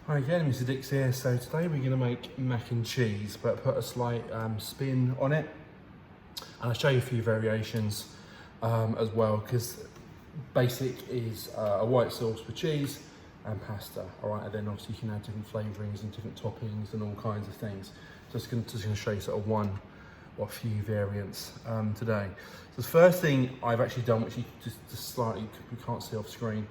Hi again, Mr. Dix here. So today we're going to make mac and cheese, but put a slight spin on it. And I'll show you a few variations as well, because basic is a white sauce with cheese and pasta. All right, and then obviously you can add different flavourings and different toppings and all kinds of things. Just going to show you sort of one or a few variants today. So the first thing I've actually done, which you just slightly, we can't see off screen,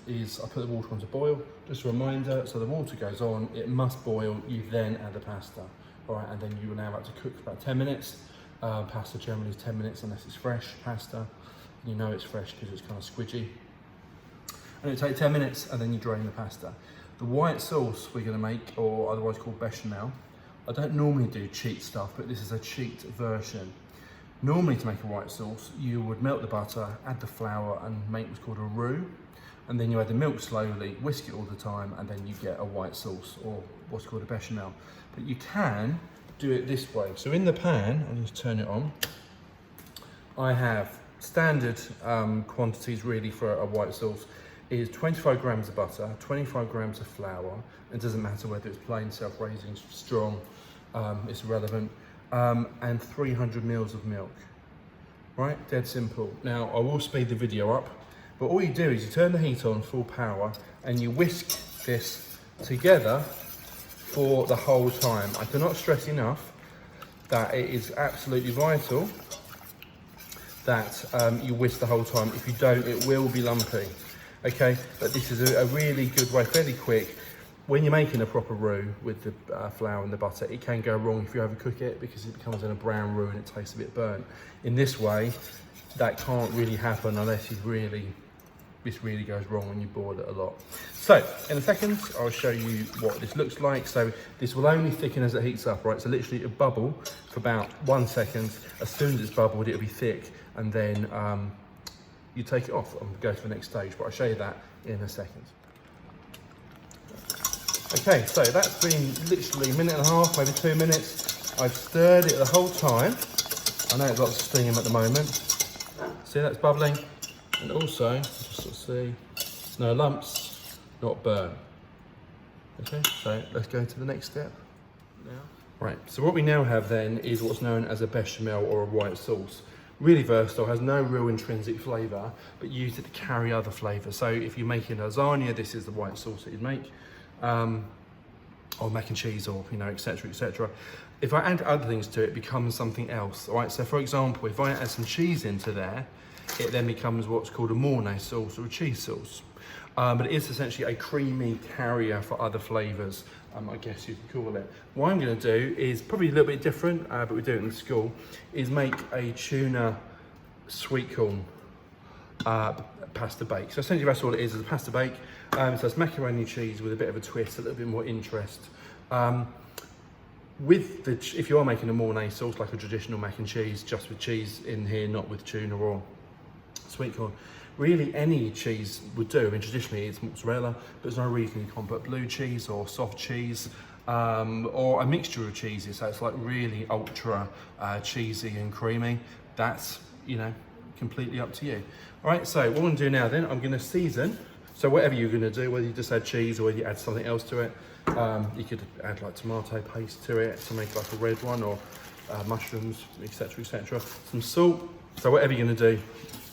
is I put the water on to boil. Just a reminder, so the water goes on, it must boil, you then add the pasta. All right, and then you will now have to cook for about 10 minutes. Pasta generally is 10 minutes unless it's fresh pasta. You know it's fresh because it's kind of squidgy. And it'll take 10 minutes and then you drain the pasta. The white sauce we're gonna make, or otherwise called Bechamel, I don't normally do cheat stuff, but this is a cheat version. Normally to make a white sauce, you would melt the butter, add the flour and make what's called a roux. And then you add the milk slowly, whisk it all the time, and then you get a white sauce, or what's called a Bechamel. But you can do it this way. So in the pan, I'll just turn it on. I have standard quantities really for a white sauce is 25 grams of butter, 25 grams of flour. It doesn't matter whether it's plain, self-raising, strong, it's irrelevant. And 300 mils of milk, right? Dead simple. Now, I will speed the video up, but all you do is you turn the heat on full power and you whisk this together for the whole time. I cannot stress enough that it is absolutely vital that you whisk the whole time. If you don't, it will be lumpy. Okay, but this is a really good way, fairly quick. When you're making a proper roux with the flour and the butter, it can go wrong if you overcook it because it becomes in a brown roux and it tastes a bit burnt. In this way, that can't really happen unless this really goes wrong when you boil it a lot. So, in a second, I'll show you what this looks like. So, this will only thicken as it heats up, right? So literally it'll bubble for about 1 second. As soon as it's bubbled, it'll be thick, and then you take it off and go to the next stage, but I'll show you that in a second. Okay, so that's been literally a minute and a half, maybe 2 minutes. I've stirred it the whole time. I know it's lots of steam at the moment. See, that's bubbling. And also, just sort of see, no lumps, not burnt. Okay, so let's go to the next step now. Right, so what we now have then is what's known as a bechamel or a white sauce. Really versatile, has no real intrinsic flavour, but used it to carry other flavours. So if you're making lasagna, this is the white sauce that you'd make. Or mac and cheese, or etc, etc. If I add other things to it, it becomes something else. All right, so for example, if I add some cheese into there, it then becomes what's called a Mornay sauce or a cheese sauce. But it is essentially a creamy carrier for other flavours, I guess you could call it. What I'm going to do is probably a little bit different, but we do it in school, is make a tuna sweet corn pasta bake. So essentially that's all it is a pasta bake. So it's macaroni cheese with a bit of a twist, a little bit more interest. If you are making a Mornay sauce, like a traditional mac and cheese, just with cheese in here, not with tuna or sweet corn, really any cheese would do. I mean, traditionally it's mozzarella, but there's no reason you can't put blue cheese or soft cheese, or a mixture of cheeses. So it's like really ultra cheesy and creamy. That's, completely up to you. All right, so what I'm gonna do now then, I'm gonna season. So whatever you're gonna do, whether you just add cheese or whether you add something else to it, you could add like tomato paste to it to make like a red one, or mushrooms, etc, etc. Some salt. So whatever you're gonna do,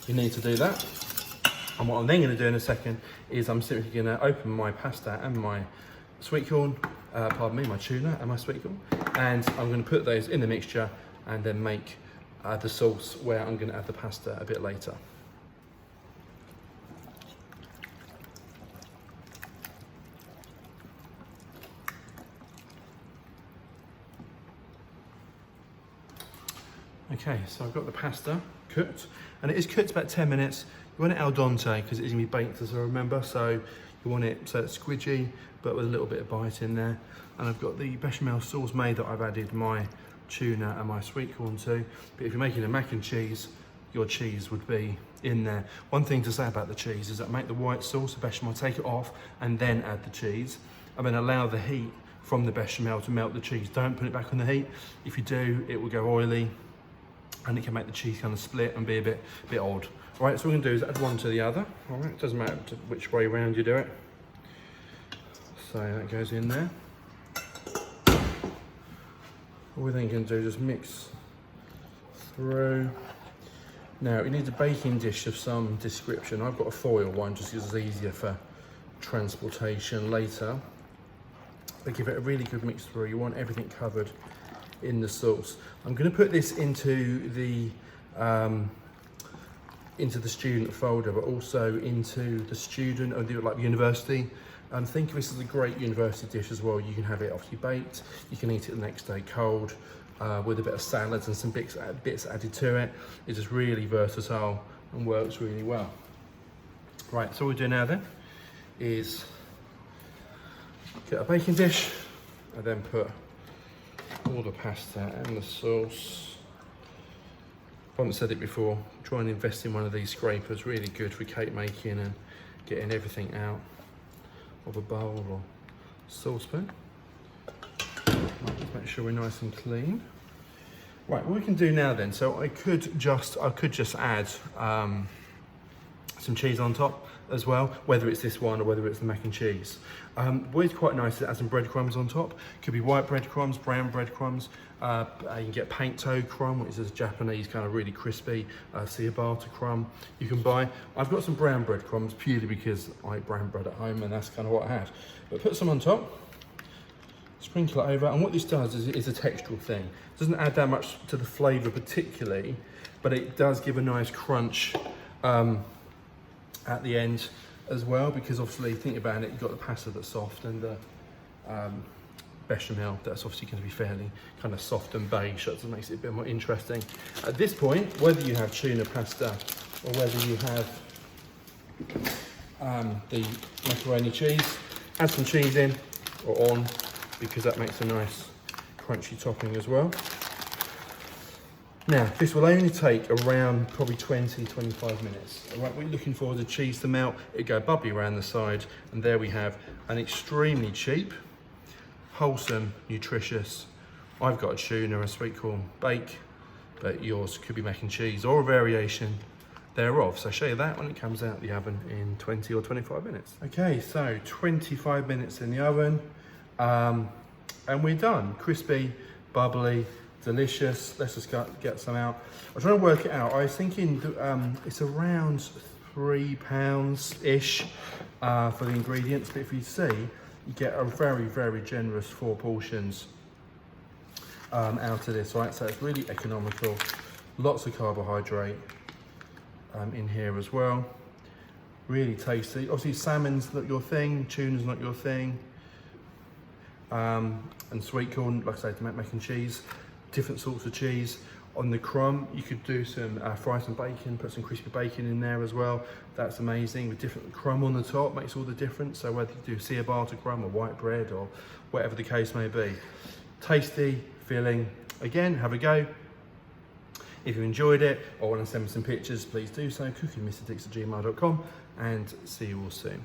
you need to do that. And what I'm then gonna do in a second is I'm simply gonna open my pasta and my sweet corn, my tuna and my sweet corn, and I'm gonna put those in the mixture and then make the sauce where I'm gonna add the pasta a bit later. Okay, so I've got the pasta cooked, and it is cooked about 10 minutes. You want it al dente because it's gonna be baked, as I remember, so you want it so it's squidgy, but with a little bit of bite in there. And I've got the bechamel sauce made that I've added my tuna and my sweet corn to. But if you're making a mac and cheese, your cheese would be in there. One thing to say about the cheese is that make the white sauce, the bechamel, take it off and then add the cheese, and then allow the heat from the bechamel to melt the cheese. Don't put it back on the heat. If you do, it will go oily, and it can make the cheese kind of split and be a bit odd. All right, so what we're gonna do is add one to the other. All right, it doesn't matter which way around you do it. So that goes in there. All we then can do is just mix through. Now it needs a baking dish of some description. I've got a foil one just because it's easier for transportation later. But give it a really good mix through. You want everything covered in the sauce. I'm going to put this into the student folder, but also into the student or the university. Think of this as a great university dish as well. You can have it obviously baked. You can eat it the next day cold with a bit of salads and some bits added to it. It's just really versatile and works really well. Right, so all we do now then is get a baking dish and then put all the pasta and the sauce. I haven't said it before, try and invest in one of these scrapers, really good for cake making and getting everything out of a bowl or saucepan. Just make sure we're nice and clean. Right, what we can do now then, so I could just add some cheese on top as well, whether it's this one or whether it's the mac and cheese. What's quite nice is add some breadcrumbs on top. Could be white breadcrumbs, brown breadcrumbs. You can get panko crumb, which is a Japanese kind of really crispy ciabatta crumb you can buy. I've got some brown breadcrumbs purely because I eat brown bread at home and that's kind of what I had. But put some on top, sprinkle it over, and what this does is a textural thing. It doesn't add that much to the flavour particularly, but it does give a nice crunch at the end as well, because obviously think about it, you've got the pasta that's soft and the bechamel that's obviously going to be fairly kind of soft and beige, so it makes it a bit more interesting. At this point, whether you have tuna pasta or whether you have the macaroni cheese, add some cheese in or on, because that makes a nice crunchy topping as well. Now, this will only take around probably 20-25 minutes. All right, we're looking for the cheese to melt, it go bubbly around the side, and there we have an extremely cheap, wholesome, nutritious, I've got a tuna, a sweet corn bake, but yours could be mac and cheese or a variation thereof. So I'll show you that when it comes out the oven in 20 or 25 minutes. Okay, so 25 minutes in the oven, and we're done. Crispy, bubbly, delicious. Let's just get some out. I'm trying to work it out. I was thinking it's around £3-ish for the ingredients, but if you see, you get a very, very generous 4 portions out of this, right? So it's really economical. Lots of carbohydrate in here as well. Really tasty. Obviously, salmon's not your thing, tuna's not your thing, and sweet corn, like I say, to make mac and cheese. Different sorts of cheese. On the crumb, you could do some fry some bacon, put some crispy bacon in there as well. That's amazing. With different crumb on the top makes all the difference. So whether you do ciabatta crumb or white bread or whatever the case may be. Tasty, filling. Again, have a go. If you enjoyed it or want to send me some pictures, please do so. cookingmrdix@gmail.com, and see you all soon.